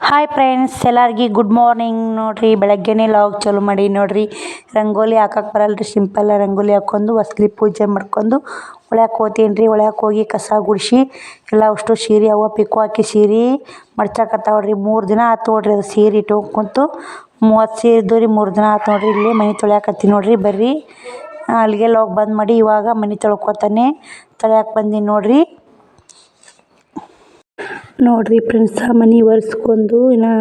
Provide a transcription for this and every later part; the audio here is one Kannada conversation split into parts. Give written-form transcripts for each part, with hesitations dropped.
ಹಾಯ್ ಫ್ರೆಂಡ್ಸ್, ಎಲ್ಲರಿಗೆ ಗುಡ್ ಮಾರ್ನಿಂಗ್. ನೋಡ್ರಿ ಬೆಳಗ್ಗೆನೇ ಲಾಗ್ ಚಾಲು ಮಾಡಿ ನೋಡ್ರಿ. ರಂಗೋಲಿ ಹಾಕಕ್ಕೆ ಬರಲ್ರಿ, ಸಿಂಪಲ್ ರಂಗೋಲಿ ಹಾಕ್ಕೊಂಡು ಹೊಸ್ಲಿ ಪೂಜೆ ಮಾಡ್ಕೊಂಡು ಒಳ್ಯಾಕೆ ಹೋಗ್ತೀನಿ ರೀ. ಒಳ್ಯಾಕೆ ಹೋಗಿ ಕಸ ಗುಡಿಸಿ ಎಲ್ಲ ಅಷ್ಟು ಸೀರೆ ಅವ ಪಿಕ್ಕು ಹಾಕಿ ಸೀರೆ ಮಡ್ಚಾಕತ್ತಾವ್ರಿ. 3 ದಿನ ಆಯ್ತು ನೋಡ್ರಿ ಅದು ಸೀರೆ ಇಟ್ಕೊಂತು 30 ಸೀರೆ ಇದ್ದು ರೀ. 3 ದಿನ ಆಯ್ತು ನೋಡ್ರಿ. ಇಲ್ಲಿ ಮನೆ ತೊಳ್ಯಾಕತ್ತೀನಿ ನೋಡ್ರಿ. ಬರ್ರಿ ಅಲ್ಲಿಗೆ ಲಾಗ್ ಬಂದ್ ಮಾಡಿ ಇವಾಗ ಮನೆ ತೊಳ್ಕೊತಾನೆ ತೊಳ್ಯಾಕೆ ಬಂದೀನಿ ನೋಡ್ರಿ. ನೋಡ್ರಿ ಫ್ರೆಂಡ್ಸ್, ಮನೆ ಒರೆಸ್ಕೊಂಡು ಇನ್ನು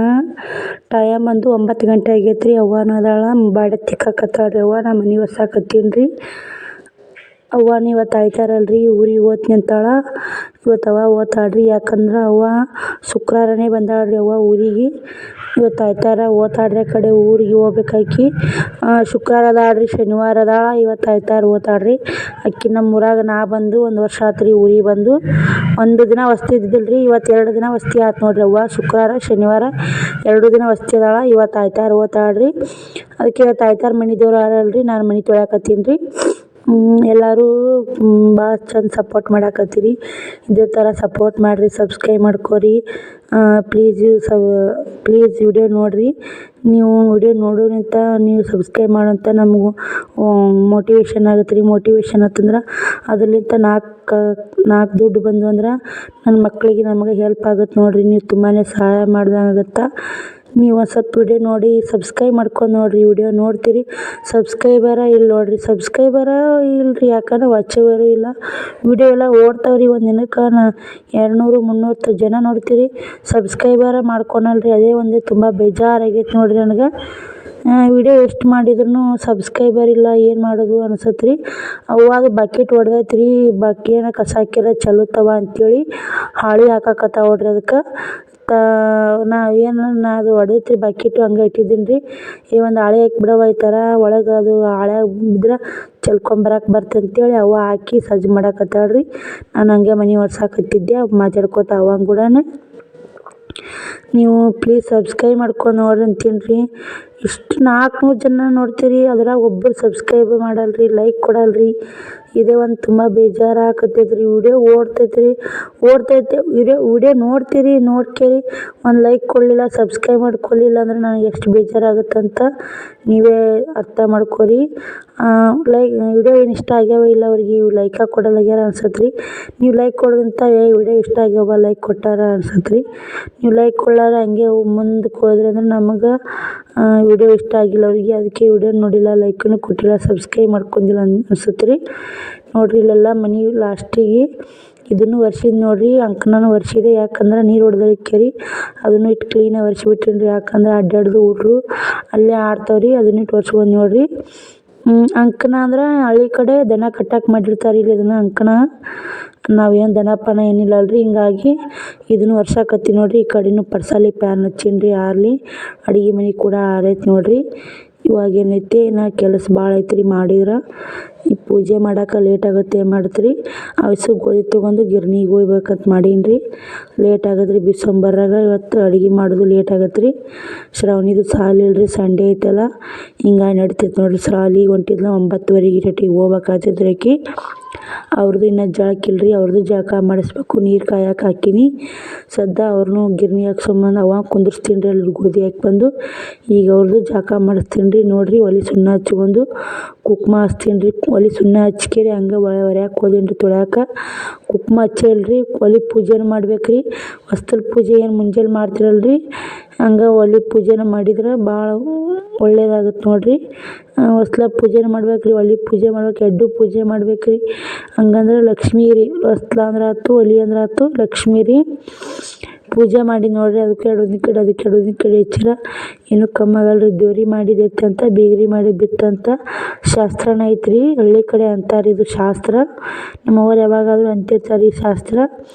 ಟೈಮ್ ಬಂದು 9 ಗಂಟೆ ಆಗೈತ್ರಿ. ಅವ್ವನ ಅದಾಳ ಬಾಡೆ ತಿಕ್ಕಾಕತ್ತಾಳ್ರಿ. ಅವ್ವ ನಾ ಮನೆ ಒರ್ಸಾಕತ್ತೀನಿ ರೀ. ಅವ್ವನ ಇವತ್ತು ಆಯ್ತಾರಲ್ರಿ, ಊರಿಗೆ ಓದ್ತೀನಿ ಅಂತಾಳ. ಇವತ್ತು ಅವ್ವ ಓದ್ತಾಳ್ರಿ. ಯಾಕಂದ್ರೆ ಅವ್ವ ಶುಕ್ರವಾರನೇ ಬಂದಾಳ್ರಿ ಅವ್ವ ಊರಿಗೆ. ಇವತ್ತು ಆಯ್ತಾರ ಓದ್ತಾಳ್ರಿ. ಆ ಕಡೆ ಊರಿಗೆ ಹೋಗ್ಬೇಕಾಕಿ. ಶುಕ್ರವಾರ ಅದಾಳ್ರಿ, ಶನಿವಾರ ಅದಾಳ, ಇವತ್ತು ಆಯ್ತಾರ ಓದ್ತಾಳ್ರಿ. ಅಕ್ಕಿ ನಮ್ಮ ಊರಾಗ ನಾ ಬಂದು 1 ವರ್ಷ ಆತ್ರಿ ಊರಿಗೆ ಬಂದು. 1 ದಿನ ವಸ್ತಿ ಇದ್ದಿಲ್ರಿ, ಇವತ್ತು 2 ದಿನ ವಸ್ತಿ ಆಯ್ತು ನೋಡ್ರಿ. ಅವ್ವ ಶುಕ್ರವಾರ ಶನಿವಾರ 2 ದಿನ ವಸ್ತಿ ಅದಾಳ. ಇವತ್ತು ಆಯ್ತಾರ ಓದ್ತಾಳ್ರಿ. ಅದಕ್ಕೆ ಇವತ್ತು ಆಯ್ತಾರ ಮನೆ ದೇವ್ರು ಆರಲ್ರಿ, ನಾನು ಮನೆ ತೊಳ್ಯಾಕತ್ತೀನಿ ರೀ. ಎಲ್ಲರೂ ಭಾಳ ಚಂದ ಸಪೋರ್ಟ್ ಮಾಡಾಕತ್ತೀರಿ. ಇದೇ ಥರ ಸಪೋರ್ಟ್ ಮಾಡಿರಿ, ಸಬ್ಸ್ಕ್ರೈಬ್ ಮಾಡ್ಕೊರಿ ಪ್ಲೀಸ್ ವಿಡಿಯೋ ನೋಡಿರಿ. ನೀವು ವಿಡಿಯೋ ನೋಡೋರಂತ ನೀವು ಸಬ್ಸ್ಕ್ರೈಬ್ ಮಾಡೋಂಥ ನಮಗೂ ಮೋಟಿವೇಶನ್ ಆಗುತ್ತೆ ರೀ. ಮೋಟಿವೇಶನ್ ಆತಂದ್ರೆ ಅದರಲ್ಲಿಂದ 4 ದುಡ್ಡು ಬಂದು ಅಂದ್ರೆ ನನ್ನ ಮಕ್ಕಳಿಗೆ ನಮಗೆ ಹೆಲ್ಪ್ ಆಗುತ್ತೆ ನೋಡಿರಿ. ನೀವು ತುಂಬಾ ಸಹಾಯ ಮಾಡ್ದಂಗಾಗತ್ತೆ. ನೀವು ಒಂದು ಸ್ವಲ್ಪ ವಿಡಿಯೋ ನೋಡಿ ಸಬ್ಸ್ಕ್ರೈಬ್ ಮಾಡ್ಕೊಂಡು ನೋಡಿರಿ. ವಿಡಿಯೋ ನೋಡ್ತೀರಿ, ಸಬ್ಸ್ಕ್ರೈಬರ ಇಲ್ಲ ನೋಡಿರಿ. ಸಬ್ಸ್ಕ್ರೈಬರ ಇಲ್ಲರಿ, ಯಾಕಂದ್ರೆ ವಾಚವರು ಇಲ್ಲ. ವಿಡಿಯೋ ಎಲ್ಲ ಓಡ್ತಾವ್ರಿ. ಒಂದು ದಿನಕ್ಕೆ 200-300 ಜನ ನೋಡ್ತೀರಿ, ಸಬ್ಸ್ಕ್ರೈಬರ ಮಾಡ್ಕೊಳಲ್ರಿ. ಅದೇ ಒಂದು ತುಂಬ ಬೇಜಾರಾಗೈತೆ ನೋಡಿರಿ ನನಗೆ. ವಿಡಿಯೋ ಎಷ್ಟು ಮಾಡಿದ್ರು ಸಬ್ಸ್ಕ್ರೈಬರ್ ಇಲ್ಲ, ಏನು ಮಾಡೋದು ಅನ್ಸತ್ತೆ ರೀ. ಅವಾಗ ಬಕೆಟ್ ಹೊಡೆದೈತೆ ರೀ. ಬಕೆನ ಕಸ ಹಾಕಿರ ಚಲೋತ್ತವ ಅಂಥೇಳಿ ಹಾಳಿ ಹಾಕಾಕತ್ತಾವ ನೋಡ್ರಿ. ಅದಕ್ಕೆ ಅದು ಹೊಡೆದೈತೆ ರೀ ಬಕೆಟು, ಹಂಗೆ ಇಟ್ಟಿದ್ದೀನಿ ರೀ. ಒಂದು ಹಾಳೆ ಹಾಕಿ ಬಿಡವ, ಈ ಥರ ಒಳಗೆ ಅದು ಹಾಳೆ ಬಿದ್ರೆ ಚೆಲ್ಕೊಂಬರಕ್ಕೆ ಬರ್ತಂತೇಳಿ ಅಂತೇಳಿ ಅವ್ವ ಹಾಕಿ ಸಜ್ಜು ಮಾಡಾಕತ್ತಾಳ್ರಿ. ನಾನು ಹಂಗೆ ಮನೆ ಒರ್ಸಾಕತ್ತಿದ್ದೆ ಮಾತಾಡ್ಕೊತ ಅವ್ವನ ಕೂಡನೇ. ನೀವು ಪ್ಲೀಸ್ ಸಬ್ಸ್ಕ್ರೈಬ್ ಮಾಡ್ಕೊಂಡು ನೋಡ್ರಿ ಅಂತೀನಿ ರೀ. ಇಷ್ಟು 400 ಜನ ನೋಡ್ತೀರಿ, ಅದ್ರಾಗ ಒಬ್ಬರು ಸಬ್ಸ್ಕ್ರೈಬ್ ಮಾಡಲ್ರಿ, ಲೈಕ್ ಕೊಡಲ್ರಿ. ಇದೇ ಒಂದು ತುಂಬ ಬೇಜಾರಾಗತ್ತೈತೆ ರೀ. ವಿಡಿಯೋ ಓಡ್ತೈತೆ ವಿಡಿಯೋ ನೋಡ್ತೀರಿ, ನೋಡ್ಕೇರಿ ಒಂದು ಲೈಕ್ ಕೊಡಲಿಲ್ಲ, ಸಬ್ಸ್ಕ್ರೈಬ್ ಮಾಡ್ಕೊಳ್ಳಿಲ್ಲ ಅಂದ್ರೆ ನನಗೆ ಎಷ್ಟು ಬೇಜಾರಾಗುತ್ತಂತ ನೀವೇ ಅರ್ಥ ಮಾಡ್ಕೊರಿ. ವಿಡಿಯೋ ಏನು ಇಷ್ಟ ಆಗ್ಯಾವ ಇಲ್ಲ ಅವ್ರಿಗೆ, ಲೈಕ ಕೊಡಲಾಗ್ಯಾರ ಅನ್ಸತ್ತೆ ರೀ. ನೀವು ಲೈಕ್ ಕೊಡೋದಂತ ವಿಡಿಯೋ ಇಷ್ಟ ಆಗ್ಯಾವ ಲೈಕ್ ಕೊಟ್ಟಾರ ಅನ್ಸತ್ತೆ ರೀ. ನೀವು ಲೈಕ್ ಕೊಡಲಾರ ಹಂಗೆ ಮುಂದಕ್ಕೆ ಹೋದ್ರಿ ಅಂದ್ರೆ ನಮಗೆ ವಿಡಿಯೋ ಇಷ್ಟ ಆಗಿಲ್ಲ ಅವ್ರಿಗೆ. ಅದಕ್ಕೆ ವಿಡಿಯೋ ನೋಡಿಲ್ಲ, ಲೈಕನ್ನು ಕೊಟ್ಟಿಲ್ಲ, ಸಬ್ಸ್ಕ್ರೈಬ್ ಮಾಡ್ಕೊಂಡಿಲ್ಲ ಅನ್ಸುತ್ತೆ ರೀ. ನೋಡಿರಿ ಇಲ್ಲೆಲ್ಲ ಮನೆ ಲಾಸ್ಟಿಗೆ ಇದನ್ನು ಒರೆಸಿದ್ ನೋಡಿರಿ. ಅಂಕಣನೂ ಒರೆಸಿದೆ, ಯಾಕಂದ್ರೆ ನೀರು ಹೊಡೆದಕ್ಕೆ ರೀ. ಅದನ್ನು ಇಟ್ಟು ಕ್ಲೀನಾಗಿ ಒರೆಸಿಬಿಟ್ಟಿನಿ ರೀ. ಯಾಕಂದ್ರೆ ಅಡ್ಡಾಡ್ದು ಹುಡ್ರು ಅಲ್ಲೇ ಆಡ್ತಾವ್ರಿ. ಅದನ್ನ ಇಟ್ಟು ಒರೆಸ್ಕೊಂಡು ನೋಡಿರಿ. ಅಂಕಣ ಅಂದ್ರೆ ಹಳ್ಳಿ ಕಡೆ ದನ ಕಟ್ಟಕ್ಕೆ ಮಾಡಿರ್ತಾರೆ. ಇಲ್ಲಿ ಇದನ್ನು ಅಂಕಣ, ನಾವೇನು ದನ ಪನ ಏನಿಲ್ಲ ಅಲ್ರಿ. ಹಿಂಗಾಗಿ ಇದನ್ನು ಒರ್ಸಾಕತ್ತೀನಿ ನೋಡಿರಿ. ಈ ಕಡೆನೂ ಪರ್ಸಾಲಿ ಪ್ಯಾನ್ ಹಚ್ಚೀನಿ ರೀ, ಆರ್ಲಿ. ಅಡುಗೆ ಮನೆ ಕೂಡ ಆರೈತೆ ನೋಡಿರಿ. ಇವಾಗ ಏನೈತಿ ನಾ ಕೆಲಸ ಭಾಳ ಐತ್ರಿ. ಮಾಡಿದ್ರೆ ಈ ಪೂಜೆ ಮಾಡೋಕೆ ಲೇಟ್ ಆಗುತ್ತೆ. ಏನು ಮಾಡ್ತೀರಿ, ಅವಸು ಗೋಧಿ ತೊಗೊಂಡು ಗಿರ್ನಿಗೆ ಹೋಗ್ಬೇಕಂತ ಮಾಡೀನಿ ರೀ. ಲೇಟ್ ಆಗತ್ತೆ ರೀ. ಬಿಸಂಬರ್ರಾಗ ಇವತ್ತು ಅಡುಗೆ ಮಾಡೋದು ಲೇಟ್ ಆಗತ್ತೆ ರೀ. ಶ್ರಾವಣಿದು ಸಾಲಿಲ್ರಿ, ಸಂಡೇ ಐತಲ್ಲ, ಹಿಂಗಾಗಿ ನಡಿತೈತೆ ನೋಡಿರಿ. ಸಾಲಿಗೆ ಹೊಂಟಿದ್ಲ 9:30 ಹೋಗ್ಬೇಕಾಗ್ತೈತ್ರಿ ಆಕಿ. ಅವ್ರದ್ದು ಇನ್ನೂ ಜಳಕ್ಕಿಲ್ರಿ, ಅವ್ರದ್ದು ಜಳಕ ಮಾಡಿಸ್ಬೇಕು. ನೀರು ಕಾಯಕ್ಕೆ ಹಾಕೀನಿ. ಅವ್ರನ್ನೂ ಗಿರ್ನಿ ಹಾಕ್ಸೊಂಬಂದು ಅವ ಕುಂದಿರ್ಸ್ತೀನಿ ರೀ ಅಲ್ಲಿ ಗೋಧಿ ಹಾಕಿ ಬಂದು. ಈಗ ಅವ್ರದ್ದು ಜಳಕ ಮಾಡಿಸ್ತೀನಿ ರೀ. ನೋಡಿರಿ ಒಲೆ ಸುಣ್ಣ ಹಚ್ಕೊಂಡು ಕುಕ್ಮ ಹಚ್ತೀನಿ ರೀ. ಒಲೆ ಸುಣ್ಣ ಹಚ್ಕೇರಿ ಹಂಗೆ ಒರ್ಯಾಕೆ ಹೋದೀನಿ ರೀ ತೊಳ್ಯಾಕೆ. ಕುಕ್ಮ ಹಚ್ಚಲ್ರಿ, ಒಲೆ ಪೂಜೆನೂ ಮಾಡ್ಬೇಕು ರೀ. ಹೊಸ್ದಲ್ ಪೂಜೆ ಏನು ಮುಂಜಾನೆ ಮಾಡ್ತಿರಲ್ರಿ, ಹಂಗೆ ಒಲೆ ಪೂಜೆನ ಮಾಡಿದ್ರೆ ಭಾಳ ಒಳ್ಳೇದಾಗುತ್ತೆ ನೋಡಿರಿ. ಹೊಸ್ಲ ಪೂಜೆನ ಮಾಡ್ಬೇಕು ರೀ, ಒಲೆ ಪೂಜೆ ಮಾಡ್ಬೇಕು, ಎಡ್ಡು ಪೂಜೆ ಮಾಡ್ಬೇಕು ರೀ. ಹಂಗಂದ್ರೆ ಲಕ್ಷ್ಮೀ ರೀ. ಹೊಸ್ಲ ಅಂದ್ರೆ ಆಯ್ತು, ಒಲೆ ಅಂದ್ರೆ ಆಯ್ತು, ಲಕ್ಷ್ಮೀ ರೀ. ಪೂಜೆ ಮಾಡಿ ನೋಡಿರಿ. ಅದಕ್ಕೆ ಎಡೋದಿನ ಕಡೆ ಹೆಚ್ಚಿರ ಏನೂ ಕಮ್ಮಿ ಆಗಲ್ರಿ. ದೇವ್ರಿಗೆ ಮಾಡಿದೈತೆ ಅಂತ ಬೀಗ್ರಿ ಮಾಡಿ ಬಿತ್ತಂತ ಶಾಸ್ತ್ರನ ಐತ್ರಿ. ಹಳ್ಳಿ ಕಡೆ ಅಂತಾರೆ ಇದು ಶಾಸ್ತ್ರ. ನಮ್ಮವ್ರು ಯಾವಾಗಾದರೂ ಅಂತಿರ್ತಾರೆ ಈ ಶಾಸ್ತ್ರ.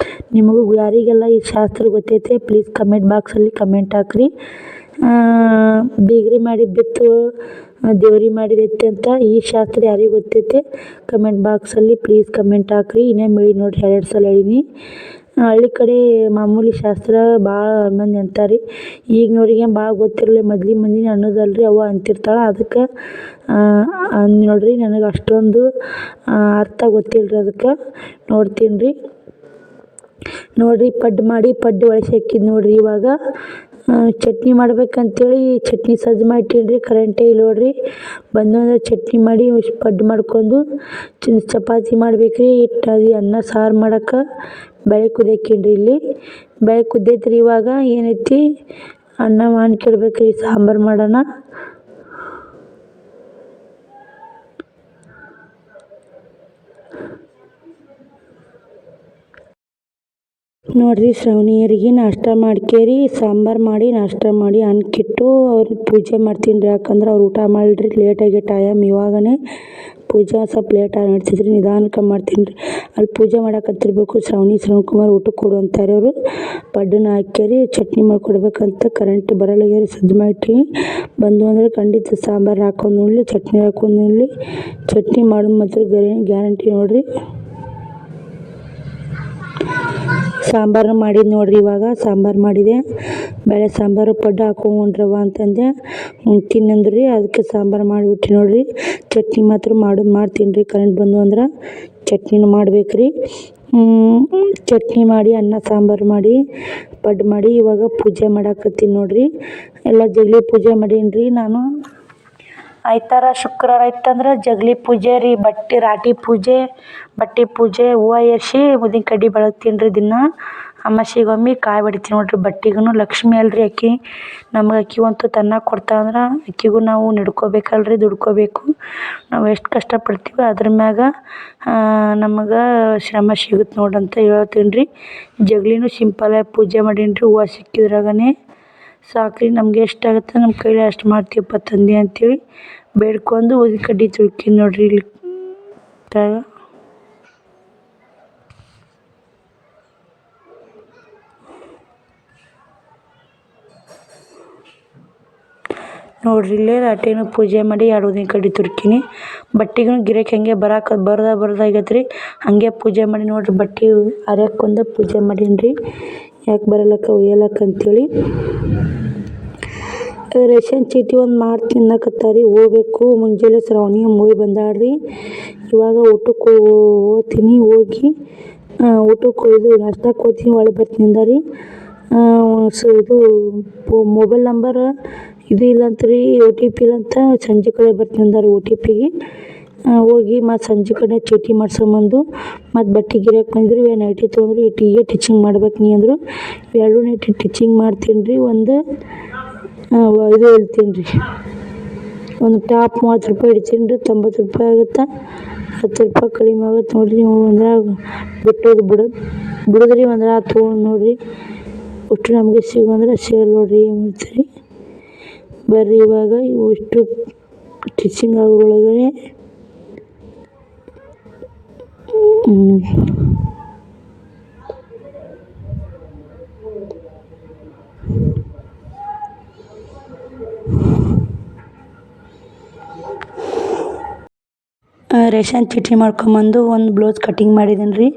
ನಿಮಗೂ ಯಾರಿಗೆಲ್ಲ ಈ ಶಾಸ್ತ್ರ ಗೊತ್ತೈತೆ ಪ್ಲೀಸ್ ಕಮೆಂಟ್ ಬಾಕ್ಸಲ್ಲಿ ಕಮೆಂಟ್ ಹಾಕ್ರಿ. ಬೀಗ್ರಿ ಮಾಡಿ ಬಿತ್ತು ದೇವ್ರಿಗೆ ಮಾಡಿದೈತೆ ಅಂತ ಈ ಶಾಸ್ತ್ರ ಯಾರಿಗೆ ಗೊತ್ತೈತೆ ಕಮೆಂಟ್ ಬಾಕ್ಸಲ್ಲಿ ಪ್ಲೀಸ್ ಕಮೆಂಟ್ ಹಾಕ್ರಿ. ಇನ್ನೇ ಹೇಳಿ ನೋಡಿರಿ, 2 ಸಲ ಹೇಳೀನಿ. ಹಳ್ಳಿ ಕಡೆ ಮಾಮೂಲಿ ಶಾಸ್ತ್ರ ಭಾಳ ಮಂದಿ ಅಂತಾರೆ. ಈಗಿನವ್ರಿಗೆ ಭಾಳ ಗೊತ್ತಿರಲಿ, ಮೊದ್ಲಿನ ಮಂದಿನೇ ಅನ್ನೋದಲ್ರಿ, ಅವ್ವ ಅಂತಿರ್ತಾಳೆ. ಅದಕ್ಕೆ ನೋಡಿರಿ, ನನಗೆ ಅಷ್ಟೊಂದು ಅರ್ಥ ಗೊತ್ತಿಲ್ಲರಿ. ಅದಕ್ಕೆ ನೋಡ್ತೀನಿ ರೀ. ನೋಡಿರಿ ಪಡ್ಡು ಮಾಡಿ ಪಡ್ಡು ಒಳಸಿ ಹಾಕಿದ್ದು ನೋಡಿರಿ. ಇವಾಗ ಚಟ್ನಿ ಮಾಡ್ಬೇಕಂತೇಳಿ ಚಟ್ನಿ ಸಜ್ಜು ಮಾಡಿಟ್ಟಿನ್ರಿ. ಕರೆಂಟೇ ಇಲ್ಲ ನೋಡ್ರಿ. ಬಂದು ಅಂದ್ರೆ ಚಟ್ನಿ ಮಾಡಿ ಪಡ್ಡು ಮಾಡ್ಕೊಂಡು ಚಪಾತಿ ಮಾಡ್ಬೇಕ್ರಿ. ಹಿಟ್ಟು ಅನ್ನ ಸಾರು ಮಾಡಕ್ಕೆ ಬೇಳೆ ಕುದಿಯಾಕಿನ್ರಿ. ಇಲ್ಲಿ ಬೇಳೆ ಕುದ್ದೈತ್ರಿ. ಇವಾಗ ಏನೈತಿ ಅನ್ನ ಮಾಡ್ಕೊಡ್ಬೇಕ್ರಿ. ಸಾಂಬಾರು ಮಾಡೋಣ. ನೋಡ್ರಿ, ಶ್ರವಣಿಯರಿಗೆ ನಾಷ್ಟ ಮಾಡ್ಕೇರಿ ಸಾಂಬಾರು ಮಾಡಿ ನಾಷ್ಟ ಮಾಡಿ ಅನ್ನಕ್ಕಿಟ್ಟು ಅವ್ರಿಗೆ ಪೂಜೆ ಮಾಡ್ತೀನಿ ರೀ. ಯಾಕಂದ್ರೆ ಅವ್ರು ಊಟ ಮಾಡಿರಿ ಲೇಟಾಗಿ ಟೈಮ್ ಇವಾಗನೇ ಪೂಜೆ ಸ್ವಲ್ಪ ಲೇಟಾಗಿ ನಡ್ತಿದ್ರಿ. ನಿಧಾನಕ್ಕೆ ಮಾಡ್ತೀನಿ ರೀ. ಅಲ್ಲಿ ಪೂಜೆ ಮಾಡಕತ್ತಿರ್ಬೇಕು. ಶ್ರವಣಕುಮಾರ್ ಊಟಕ್ಕೆ ಕೊಡು ಅಂತಾರೆ ಅವರು. ಪಡ್ಡನ್ನ ಹಾಕ್ಯಾರಿ ಚಟ್ನಿ ಮಾಡ್ಕೊಡ್ಬೇಕಂತ ಕರೆಂಟ್ ಬರಲ್ಲಾಗ್ಯಾರಿ. ಸಜ್ಜು ಮಾಡಿಟ್ರಿ. ಬಂದು ಅಂದರೆ ಖಂಡಿತ ಸಾಂಬಾರು ಹಾಕೊಂಡು ಉಣ್ಲಿ, ಚಟ್ನಿ ಹಾಕೊಂಡು ಉಣ್ಲಿ. ಚಟ್ನಿ ಮಾಡೋದು ಮಾತ್ರ ಗ್ಯಾರಂಟಿ ನೋಡ್ರಿ. ಸಾಂಬಾರು ಮಾಡಿದ್ದು ನೋಡ್ರಿ. ಇವಾಗ ಸಾಂಬಾರು ಮಾಡಿದೆ. ಬೇಳೆ ಸಾಂಬಾರು ಪಡ್ಡು ಹಾಕೊಂಡ್ರವ ಅಂತಂದೆ. ತಿನ್ನಂದ್ರಿ. ಅದಕ್ಕೆ ಸಾಂಬಾರು ಮಾಡಿಬಿಟ್ಟು ನೋಡ್ರಿ. ಚಟ್ನಿ ಮಾತ್ರ ಮಾಡ್ತೀನಿ ರೀ. ಕರೆಂಟ್ ಬಂದು ಅಂದ್ರೆ ಚಟ್ನಿನೂ ಮಾಡ್ಬೇಕ್ರಿ. ಚಟ್ನಿ ಮಾಡಿ ಅನ್ನ ಸಾಂಬಾರು ಮಾಡಿ ಪಡ್ಡು ಮಾಡಿ ಇವಾಗ ಪೂಜೆ ಮಾಡಾಕತ್ತೀನಿ ನೋಡ್ರಿ. ಎಲ್ಲ ಜಗಲಿ ಪೂಜೆ ಮಾಡೀನಿ ರೀ ನಾನು. ಆಯ್ತಾರ ಶುಕ್ರವಾರ ಆಯ್ತಂದ್ರೆ ಜಗಲಿ ಪೂಜೆ ರೀ. ರಾಟಿ ಪೂಜೆ, ಬಟ್ಟೆ ಪೂಜೆ, ಹೂವು ಏರಿಸಿ ಉದ್ದಿನ ಕಡ್ಡಿ ಬೆಳಗ್ತೀನಿ ರೀ. ದಿನ ಅಮಾವಾಸ್ಯೆಗೊಮ್ಮೆ ಕಾಯಿ ಹೊಡಿತೀನಿ ನೋಡ್ರಿ. ಬಟ್ಟೆಗೂ ಲಕ್ಷ್ಮಿ ಅಲ್ರಿ ಆಕಿ. ನಮ್ಗೆ ಆಕಿಗಂತೂ ತನ್ನಕ್ಕೆ ಕೊಡ್ತಾಳಂದ್ರೆ ಆಕಿಗೂ ನಾವು ನಡ್ಕೋಬೇಕಲ್ರಿ, ದುಡ್ಕೋಬೇಕು. ನಾವು ಎಷ್ಟು ಕಷ್ಟಪಡ್ತೀವಿ ಅದ್ರ ಮ್ಯಾಗ ನಮಗೆ ಶ್ರಮ ಸಿಗುತ್ತೆ ನೋಡ್ರಿ ಅಂತ ಹೇಳ್ತೀನಿ ರೀ. ಜಗಲಿನೂ ಸಿಂಪಲಾಗಿ ಪೂಜೆ ಮಾಡೀನಿ ರೀ. ಹೂವು ಸಿಕ್ಕಿದ್ರಾಗನೇ ಸಾಕ್ರಿ. ನಮ್ಗೆ ಎಷ್ಟಾಗುತ್ತೆ ನಮ್ಮ ಕೈಲಿ ಅಷ್ಟು ಮಾಡ್ತೀವಪ್ಪ ತಂದೆ ಅಂತೇಳಿ ಬೇಡ್ಕೊಂಡು ಉದ್ದಿನ ಕಡ್ಡಿ ತುಳ್ಕೀನಿ ನೋಡ್ರಿ. ಇಲ್ಲಿ ನೋಡ್ರಿ ಇಲ್ಲೇ ರಾಟೇನು ಪೂಜೆ ಮಾಡಿ 2 ಉದ್ದಿನ ಕಡ್ಡಿ ತುರ್ಕೀನಿ. ಬಟ್ಟೆಗೂ ಗಿರಾಕಿ ಹಂಗೆ ಬರೋದಾಗೈತೆ ರೀ. ಹಾಗೆ ಪೂಜೆ ಮಾಡಿ ನೋಡ್ರಿ. ಬಟ್ಟೆ ಹರಿಯಕ್ಕೊಂದು ಪೂಜೆ ಮಾಡೀನಿ ರೀ. ಯಾಕೆ ಬರಲಕ್ಕ ಒಯ್ಯಲಕ್ಕ ಅಂತೇಳಿ. ರೇಷನ್ ಚೀಟಿ ಒಂದು ಮಾಡಿ ತಿನ್ನಕತ್ತಾರಿ. ಹೋಗ್ಬೇಕು. ಮುಂಜಾನೆ ಶ್ರಾವಣಿ ಹೋಗಿ ಬಂದಾಳ್ರಿ. ಇವಾಗ ಊಟಕ್ಕೆ ಹೋಗ್ತೀನಿ. ಹೋಗಿ ಊಟಕ್ಕೆ ನಾಷ್ಟಕ್ಕೆ ಹೋಗ್ತೀನಿ. ಒಳಗೆ ಬರ್ತೀನಿ ಅಂದಾರಿ. ಇದು ಮೊಬೈಲ್ ನಂಬರ್ ಇದು ಇಲ್ಲಂತ್ರಿ, OTP ಇಲ್ಲಂತ. ಸಂಜೆ ಕಡೆ ಬರ್ತೀನಿ ಅಂದಾರಿ OTPಗೆ. ಹೋಗಿ ಮತ್ತು ಸಂಜೆ ಕಡೆ ಚೀಟಿ ಮಾಡ್ಸ್ಕೊಂಬಂದು ಮತ್ತು ಬಟ್ಟೆ ಗಿರಾಕಿ ಬಂದರು. ನೈಟಿ ತೊಗೊಂಡ್ರು. ಇಟ್ಟಿಗೆ ಟಿಚಿಂಗ್ ಮಾಡ್ಬೇಕು ನೀ ಅಂದರು. 2 ನೈಟಿ ಟಿಚಿಂಗ್ ಮಾಡ್ತೀನಿ ರೀ. ಒಂದು ಇದು ಹೇಳ್ತೀನಿ ರೀ. ಒಂದು ಟಾಪ್ 30 ರೂಪಾಯಿ ಹಿಡಿತೀನಿ ರೀ. 90 ರೂಪಾಯಿ ಆಗುತ್ತೆ. 10 ರೂಪಾಯಿ ಕಡಿಮೆ ಆಗುತ್ತೆ ನೋಡಿರಿ. ನೀವು ಅಂದ್ರೆ ಬಿಡೋದ್ರಿ ಅಂದ್ರೆ ತೊಗೊಂಡು ನೋಡಿರಿ. ಒಟ್ಟು ನಮಗೆ ಸಿಗೋಂದ್ರೆ ಸೇಲ್ ನೋಡಿರಿ. ಏನು ಮಾಡ್ತೀರಿ ಬರ್ರಿ. ಇವಾಗ ಇಷ್ಟು ಟಿಚಿಂಗ್ ಆಗೋದ್ರೊಳಗಡೆ ರೇಷನ್ ಚೀಟಿ ಮಾಡ್ಕೊಂಬಂದು ಒಂದು ಬ್ಲೌಸ್ ಕಟಿಂಗ್ ಮಾಡಿದ್ದೀನಿ ರೀ.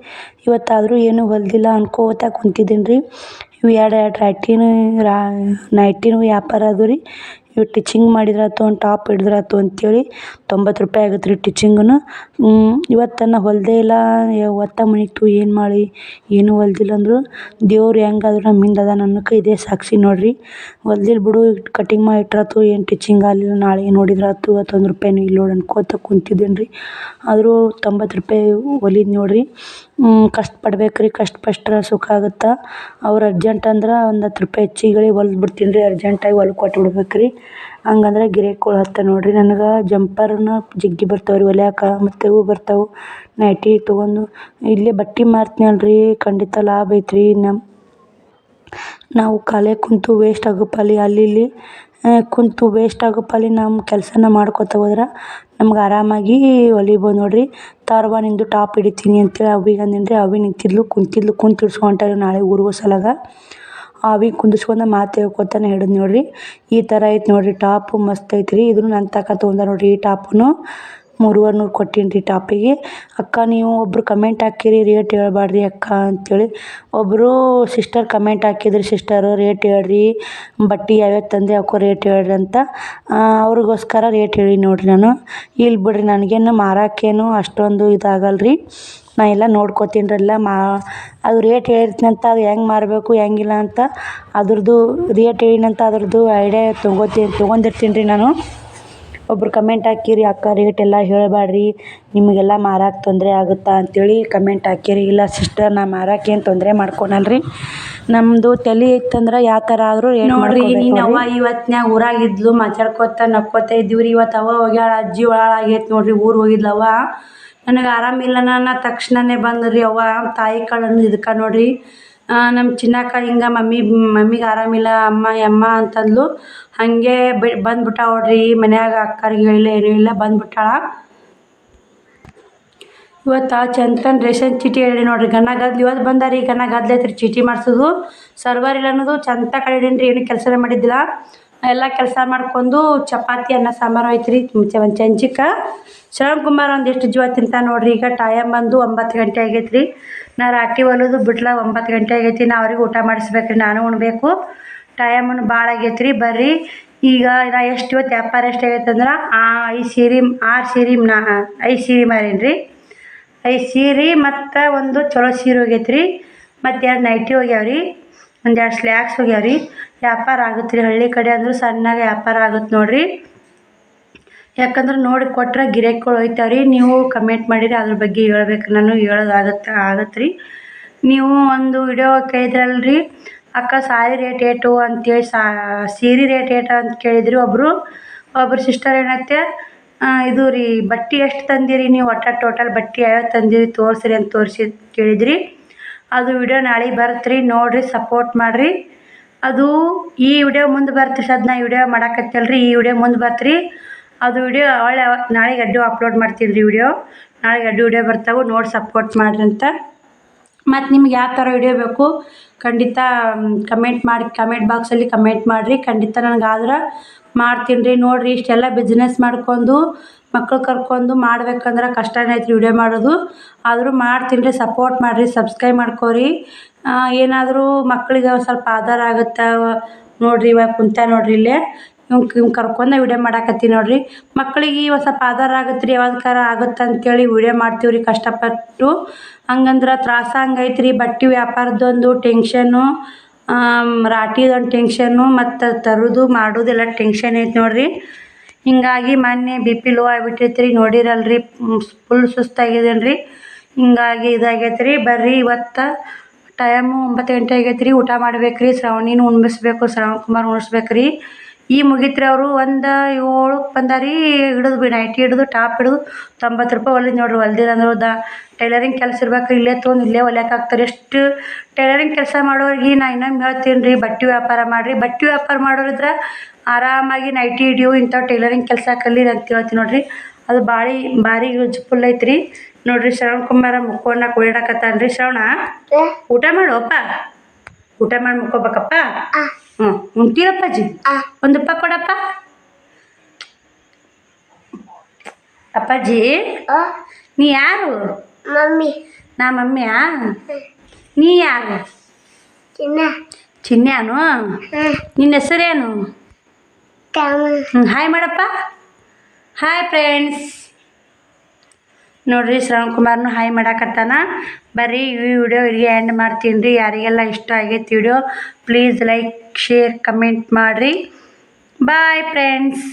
ಇವತ್ತಾದರೂ ಏನೂ ಹೊಲ್ದಿಲ್ಲ ಅನ್ಕೋತಾ ಕುಂತಿದ್ದೀನಿ ರೀ. ಇವು 2 ನೈಟಿನೂ ವ್ಯಾಪಾರ ಅದು ರೀ. ಇವು ಟಿಚಿಂಗ್ ಮಾಡಿದ್ರಾತು, ಒಂದು ಟಾಪ್ ಹಿಡಿದ್ರಾತು ಅಂತೇಳಿ 90 ರೂಪಾಯಿ ಆಗುತ್ತೆ ರೀ ಟಿಚಿಂಗೂ. ಇವತ್ತನ್ನು ಹೊಲಿದೇ ಇಲ್ಲ. ಒತ್ತ ಮನಿತು ಏನು ಮಾಡಿ ಏನೂ ಹೊಲ್ದಿಲ್ಲ ಅಂದರು. ದೇವ್ರು ಹೆಂಗಾದ್ರೂ ನಮ್ಮ ಹಿಂದೆ ಅದಾನ ಅನ್ನೋಕೆ ಇದೇ ಸಾಕ್ಷಿ ನೋಡಿರಿ. ಹೊಲ್ದಿಲ್ಲ ಬಿಡು, ಕಟಿಂಗ್ ಮಾಡಿ ಇಟ್ರಾತು, ಏನು ಟಿಚಿಂಗ್ ಆಗಲಿಲ್ಲ, ನಾಳೆ ನೋಡಿದ್ರಾತು, ಇವತ್ತು 1 ರೂಪಾಯಿನೂ ಇಲ್ಲ ನೋಡಿ ಅನ್ಕೋತ ಕುಂತಿದ್ದೀನಿ ರೀ. ಆದರೂ 90 ರೂಪಾಯಿ ಹೊಲಿದು ನೋಡಿರಿ. ಕಷ್ಟಪಡ್ಬೇಕು ರೀ. ಕಷ್ಟಪಟ್ರೆ ಸುಖ ಆಗುತ್ತೆ. ಅವ್ರು ಅರ್ಜೆಂಟ್ ಅಂದ್ರೆ ಒಂದು 10 ರೂಪಾಯಿ ಹೆಚ್ಚಿಗೆ ಹೊಲ್ದು ಬಿಡ್ತೀನಿ ರೀ. ಅರ್ಜೆಂಟಾಗಿ ಹೊಲ್ದು ಕೊಟ್ಬಿಡ್ಬೇಕು ರೀ. ಹಂಗಂದ್ರೆ ಗಿರಾಕಿಗಳು ಹತ್ತ ನೋಡಿರಿ. ನನಗೆ ಜಂಪರ್ನ ಜಗ್ಗಿ ಬರ್ತಾವೆ ರೀ ಹೊಲಿಯಾಕೆ. ಮತ್ತು ಇವು ಬರ್ತಾವೆ ನೈಟಿ ತೊಗೊಂಡು. ಇಲ್ಲೇ ಬಟ್ಟೆ ಮಾರ್ತೀನಲ್ರಿ, ಖಂಡಿತ ಲಾಭ ಐತ್ರಿ. ನಾವು ಖಾಲಿ ಕುಂತು ವೇಸ್ಟ್ ಆಗೋ ಪಾಲಿ ಅಲ್ಲಿ ಇಲ್ಲಿ ಕುಂತು ವೇಸ್ಟ್ ಆಗೋ ಪಾಲಿ ನಮ್ಮ ಕೆಲಸನ ಮಾಡ್ಕೊತ ಹೋದ್ರೆ ನಮ್ಗೆ ಆರಾಮಾಗಿ ಹೊಲಿಬೋದು ನೋಡಿರಿ. ತಾರ್ವಾ ನಿಂದು ಟಾಪ್ ಹಿಡಿತೀನಿ ಅಂತೇಳಿ ಅವಿಗೆ ಅಂದೀನಿ ರೀ. ಅವಿ ನಿಂತಿದ್ಲು, ಕುಂತು ಹಿಡ್ಸ್ಕೊಂಟಾಳೆ ನಾಳೆ ಊರಿಗೋ ಸಲಾಗ. ಅವಿಗೆ ಕುಂದಿಸ್ಕೊಂಡು ಮಾತು ಹೇಳ್ಕೊತಾನೆ ಹಿಡಿದು ನೋಡಿರಿ. ಈ ಥರ ಐತೆ ನೋಡಿರಿ. ಟಾಪು ಮಸ್ತ್ ಐತ್ರಿ. ಇದನ್ನು ನನ್ನ ತಕ ತೊಗೊಂಡ ನೋಡಿರಿ. ಈ ಟಾಪನ್ನು 3,500 ಕೊಟ್ಟೀನಿ ರೀ ಟಾಪಿಗೆ. ಅಕ್ಕ ನೀವು ಒಬ್ಬರು ಕಮೆಂಟ್ ಹಾಕಿರಿ ರೇಟ್ ಹೇಳ್ಬೇಡ್ರಿ ಅಕ್ಕ ಅಂತೇಳಿ. ಒಬ್ಬರು ಸಿಸ್ಟರ್ ಕಮೆಂಟ್ ಹಾಕಿದ್ರಿ. ಸಿಸ್ಟರು ರೇಟ್ ಹೇಳ್ರಿ, ಬಟ್ಟೆ ಯಾವ್ಯಾವ ತಂದೆ ಹಾಕೋ ರೇಟ್ ಹೇಳ್ರಿ ಅಂತ. ಅವ್ರಿಗೋಸ್ಕರ ರೇಟ್ ಹೇಳಿ ನೋಡಿರಿ ನಾನು. ಇಲ್ಲಿ ಬಿಡ್ರಿ, ನನಗೇನು ಮಾರೋಕ್ಕೇನು ಅಷ್ಟೊಂದು ಇದಾಗಲ್ಲ ರೀ. ನಾ ಎಲ್ಲ ನೋಡ್ಕೋತೀನಿ ಎಲ್ಲ ಅದು ರೇಟ್ ಹೇಳಿರ್ತೀನಂತ ಅದು ಹೆಂಗೆ ಮಾರಬೇಕು ಹೆಂಗಿಲ್ಲ ಅಂತ ಅದ್ರದ್ದು ರೇಟ್ ಹೇಳಿನಂತ ಅದ್ರದ್ದು ಐಡಿಯಾ ತೊಗೊಂಡಿರ್ತೀನಿ ರೀ ನಾನು. ಒಬ್ರು ಕಮೆಂಟ್ ಹಾಕಿರಿ, ಅಕ್ಕ ರೇಟ್ ಎಲ್ಲ ಹೇಳಬೇಡ್ರಿ, ನಿಮಗೆಲ್ಲ ಮಾರಕ್ಕೆ ತೊಂದರೆ ಆಗುತ್ತಾ ಅಂತೇಳಿ ಕಮೆಂಟ್ ಹಾಕಿರಿ. ಇಲ್ಲ ಸಿಸ್ಟರ್, ನಾ ಮಾರಕ್ಕೆ ಏನು ತೊಂದರೆ ಮಾಡ್ಕೊಳಲ್ರಿ, ನಮ್ಮದು ತಲೆ ಇತ್ತಂದ್ರೆ ಯಾವ ಥರ ಆದರೂ ನೋಡ್ರಿ. ನೀನು ಅವ್ವ ಇವತ್ತಿನಾಗ ಊರಾಗಿದ್ಲು, ಮಾತಾಡ್ಕೊತ ನಕ್ಕೋತ ಇದ್ದೀವ್ರಿ. ಇವತ್ತು ಅವ್ವ ಹೋಗ್ಯಾಳ, ಅಜ್ಜಿ ಒಳಗಾಗೈತೆ ನೋಡ್ರಿ, ಊರು ಹೋಗಿದ್ಲವ್ವ. ನನಗೆ ಆರಾಮಿಲ್ಲ ನನ್ನ ತಕ್ಷಣನೇ ಬಂದ್ರಿ ಅವ್ವ, ತಾಯಿ ಕಳನ್ನು ಇದಕ್ಕೆ ನೋಡ್ರಿ. ನಮ್ಮ ಚಿನ್ನಕ್ಕ ಹಿಂಗೆ ಮಮ್ಮಿಗೆ ಆರಾಮಿಲ್ಲ ಅಮ್ಮ ಅಂತಂದ್ಲು. ಹಾಗೆ ಬಂದ್ಬಿಟ್ಟ ನೋಡ್ರಿ, ಮನ್ಯಾಗ ಅಕ್ಕರಿಗೆ ಹೇಳಿಲ್ಲ ಏನೂ ಇಲ್ಲ, ಬಂದ್ಬಿಟ್ಟಾಳ. ಇವತ್ತು ಚಂದ್ರನ್ ರೇಷನ್ ಚೀಟಿ ಹೇಳಿ ನೋಡ್ರಿ, ಗದ್ಲು ಇವತ್ತು ಬಂದಾರಿ. ಗದ್ಲು ಐತ್ರಿ ಚೀಟಿ ಮಾಡಿಸೋದು, ಸರ್ವರ್ ಇಲ್ಲ ಅನ್ನೋದು ಚಂದ ಕಳಿಡೀನಿ ರೀ. ಏನು ಕೆಲಸನೇ ಮಾಡಿದ್ದಿಲ್ಲ, ಎಲ್ಲ ಕೆಲಸ ಮಾಡ್ಕೊಂಡು ಚಪಾತಿ ಅನ್ನ ಸಾಂಬಾರು ಐತ್ರಿ. ಒಂದು ಚಂಚಿಕ ಶ್ರವಣ್ ಕುಮಾರ್ ಒಂದಿಷ್ಟು ಜೀವ ತಿಂತ ನೋಡ್ರಿ. ಈಗ ಟೈಮ್ ಬಂದು 9 ಗಂಟೆ ಆಗೈತ್ರಿ. ನಾ ರಾಟಿ ಹೊಲೋದು ಬಿಟ್ಲ 9 ಗಂಟೆ ಆಗೈತಿ. ನಾ ಅವ್ರಿಗೆ ಊಟ ಮಾಡಿಸ್ಬೇಕ್ರಿ, ನಾನು ಉಣ್ಬೇಕು. ಟೈಮನ್ನು ಭಾಳ ಆಗೈತ್ರಿ. ಬರ್ರಿ ಈಗ ನಾ ಎಷ್ಟು ಇವತ್ತು ವ್ಯಾಪಾರ ಎಷ್ಟು ಆಗೈತೆ ಅಂದ್ರೆ 5 ಸೀರೆ ಮಾರೀನಿ ರೀ. 5 ಸೀರೆ ಮತ್ತು ಒಂದು ಚಲೋ ಸೀರೆ ಹೋಗೈತ್ರಿ, ಮತ್ತು 2 ನೈಟಿ ಹೋಗ್ಯಾವ್ರಿ, ಒಂದು 2 ಸ್ಲ್ಯಾಕ್ಸ್ ಹೋಗ್ಯಾವ್ರಿ. ವ್ಯಾಪಾರ ಆಗುತ್ತೆ ರೀ, ಹಳ್ಳಿ ಕಡೆ ಅಂದ್ರೆ ಸಣ್ಣಗೆ ವ್ಯಾಪಾರ ಆಗುತ್ತೆ ನೋಡ್ರಿ. ಯಾಕಂದ್ರೆ ನೋಡಿ ಕೊಟ್ರೆ ಗಿರಾಕಿಗಳು ಹೋಯ್ತಾವ್ರಿ. ನೀವು ಕಮೆಂಟ್ ಮಾಡಿರಿ, ಅದ್ರ ಬಗ್ಗೆ ಹೇಳ್ಬೇಕು, ನಾನು ಆಗತ್ತೆ ರೀ. ನೀವು ಒಂದು ವಿಡಿಯೋ ಕೇಳಿದ್ರಲ್ರಿ, ಅಕ್ಕ ಸಾರಿ ರೇಟ್ ಏಟು ಅಂತೇಳಿ, ಸೀರೆ ರೇಟ್ ಏಟು ಅಂತ ಕೇಳಿದ್ರಿ. ಒಬ್ರು ಸಿಸ್ಟರ್ ಏನೈತೆ, ಇದು ರೀ ಬಟ್ಟೆ ಎಷ್ಟು ತಂದಿರಿ ನೀವು, ಟೋಟಲ್ ಬಟ್ಟೆ ಯಾವ್ಯಾವ ತಂದಿರಿ ತೋರಿಸ್ರಿ ಅಂತ ಕೇಳಿದ್ರಿ. ಅದು ವಿಡಿಯೋ ನಾಳೆ ಬರುತ್ತೆ ರೀ, ನೋಡಿರಿ, ಸಪೋರ್ಟ್ ಮಾಡಿರಿ. ಅದು ಈ ವಿಡಿಯೋ ಮುಂದೆ ಬರ್ತೀರಿ, ನಾ ವಿಡಿಯೋ ಮಾಡಾಕತ್ತಲ್ರಿ, ಈ ವಿಡಿಯೋ ಮುಂದೆ ಬರ್ತೀರಿ. ಅದು ವಿಡಿಯೋ ನಾಳೆಗೆ ಅಡ್ಡು ಅಪ್ಲೋಡ್ ಮಾಡ್ತೀನಿ ರೀ. ನಾಳೆಗೆ ಅಡ್ಡು ವಿಡಿಯೋ ಬರ್ತಾವೆ, ನೋಡಿ ಸಪೋರ್ಟ್ ಮಾಡಿರಿ ಅಂತ. ಮತ್ತು ನಿಮ್ಗೆ ಯಾವ ಥರ ವಿಡಿಯೋ ಬೇಕು ಖಂಡಿತ ಕಮೆಂಟ್ ಬಾಕ್ಸಲ್ಲಿ ಕಮೆಂಟ್ ಮಾಡಿರಿ. ಖಂಡಿತ ನನಗಾದ್ರೆ ಮಾಡ್ತೀನಿ ರೀ. ನೋಡಿರಿ, ಇಷ್ಟೆಲ್ಲ ಬಿಸ್ನೆಸ್ ಮಾಡ್ಕೊಂಡು ಮಕ್ಕಳು ಕರ್ಕೊಂಡು ಮಾಡ್ಬೇಕಂದ್ರೆ ಕಷ್ಟನೇ ಐತ್ರಿ ವಿಡಿಯೋ ಮಾಡೋದು. ಆದರೂ ಮಾಡ್ತೀನಿ ರೀ, ಸಪೋರ್ಟ್ ಮಾಡಿರಿ, ಸಬ್ಸ್ಕ್ರೈಬ್ ಮಾಡ್ಕೊರಿ. ಏನಾದರೂ ಮಕ್ಕಳಿಗೆ ಸ್ವಲ್ಪ ಆಧಾರ ಆಗುತ್ತೆ ನೋಡಿರಿ. ಇವಾಗ ಕುಂತ ನೋಡಿರಿ, ಇಲ್ಲೇ ಇವ್ನು ಕರ್ಕೊಂಡು ವಿಡಿಯೋ ಮಾಡಾಕತ್ತೀನಿ ನೋಡಿರಿ. ಮಕ್ಕಳಿಗೆ ಒಂದು ಸ್ವಲ್ಪ ಆಧಾರ ಆಗುತ್ತೆ ರೀ, ಯಾವ್ದಕ್ಕಾರ ಆಗುತ್ತೆ ಅಂತೇಳಿ ವಿಡಿಯೋ ಮಾಡ್ತೀವಿ ರೀ ಕಷ್ಟಪಟ್ಟು. ಹಂಗಂದ್ರೆ ತ್ರಾಸ ಹಂಗೈತ್ರಿ. ಬಟ್ಟೆ ವ್ಯಾಪಾರದೊಂದು ಟೆನ್ಷನ್ನು, ರಾಟಿದೊಂದು ಟೆನ್ಷನ್ನು, ಮತ್ತು ತರೋದು ಮಾಡೋದೆಲ್ಲ ಟೆನ್ಷನ್ ಐತೆ ನೋಡಿರಿ. ಹಿಂಗಾಗಿ ಮೊನ್ನೆ BP ಲೋ ಆಗಿಬಿಟ್ಟೈತೆ ರೀ, ನೋಡಿರಲ್ರಿ, ಫುಲ್ ಸುಸ್ತಾಗಿದ್ದೇನೆ ರೀ. ಹಿಂಗಾಗಿ ಇದಾಗೈತೆ ರೀ. ಬರ್ರಿ, ಇವತ್ತು ಟೈಮು 9 ಗಂಟೆ ಆಗೈತೆ ರೀ. ಊಟ ಮಾಡ್ಬೇಕು ರೀ, ಶ್ರವಣಿನ ಉಣ್ಬಿಸ್ಬೇಕು, ಶ್ರವಣ್ ಕುಮಾರ್ ಉಣಿಸ್ಬೇಕು ರೀ. ಮುಗಿತ್ರಿ. ಅವರು 1:07 ಬಂದಾರಿ. ನೈಟಿ ಹಿಡಿದು ಟಾಪ್ ಹಿಡಿದು 90 ರೂಪಾಯಿ ಹೊಲಿದ್ ನೋಡ್ರಿ. ಹೊಲ್ದಿಲ್ಲ ಅಂದ್ರೆ ಟೈಲರಿಂಗ್ ಕೆಲಸ ಇರ್ಬೇಕು, ಇಲ್ಲೇ ತೊಗೊಂಡು ಇಲ್ಲೇ ಹೊಲಿಯಕ್ಕೆ ಆಗ್ತಾರೆ. ಎಷ್ಟು ಟೈಲರಿಂಗ್ ಕೆಲಸ ಮಾಡೋರಿಗೆ ನಾ ಇನ್ನೊಮ್ಮೆ ಹೇಳ್ತೀನಿ ರೀ, ಬಟ್ಟೆ ವ್ಯಾಪಾರ ಮಾಡಿರಿ. ಬಟ್ಟೆ ವ್ಯಾಪಾರ ಮಾಡೋರಿದ್ರೆ ಆರಾಮಾಗಿ ನೈಟಿ ಹಿಡಿಯು, ಇಂಥವು ಟೈಲರಿಂಗ್ ಕೆಲಸ ಕಲೀರಿ ಅಂತ ಹೇಳ್ತೀನಿ ನೋಡಿರಿ. ಅದು ಭಾರಿ ಯೂಸ್ಫುಲ್ ಐತ್ರಿ ನೋಡಿರಿ. ಶ್ರವಣ್ ಕುಮಾರ ಮುಕ್ಕೋಣ ಕುಡಿಡಕತ್ತಾನ ರೀ. ಶ್ರವಣ, ಊಟ ಮಾಡೋಪ್ಪ, ಊಟ ಮಾಡಿ ಮುಕ್ಕೋಬೇಕಪ್ಪ. ಉಂಟಿರಪ್ಪಾಜಿ, ಒಂದು ರೂಪಾಯಿ ಕೊಡಪ್ಪ. ಅಪ್ಪಾಜಿ, ನೀ ಯಾರು? ಮಮ್ಮಿ. ನಾ ಮಮ್ಮಿಯಾ? ನೀ ಯಾರು? ಚಿನ್ಯಾನು? ನಿನ್ನ ಹೆಸರೇನು? ಹಾಯ್ ಮಾಡಪ್ಪ. Hi friends. ನೋಡಿರಿ, ಶ್ರವಣ್ ಕುಮಾರ್ನು ಹಾಯ್ ಮಾಡಾಕತ್ತಾನ. ಬರ್ರಿ, ಈ ವಿಡಿಯೋ ಇಲ್ಲಿಗೆ ಎಂಡ್ ಮಾಡ್ತೀನಿ ರೀ. ಯಾರಿಗೆಲ್ಲ ಇಷ್ಟ ಆಗೈತೆ video please like, share, comment ಮಾಡಿರಿ. Bye friends.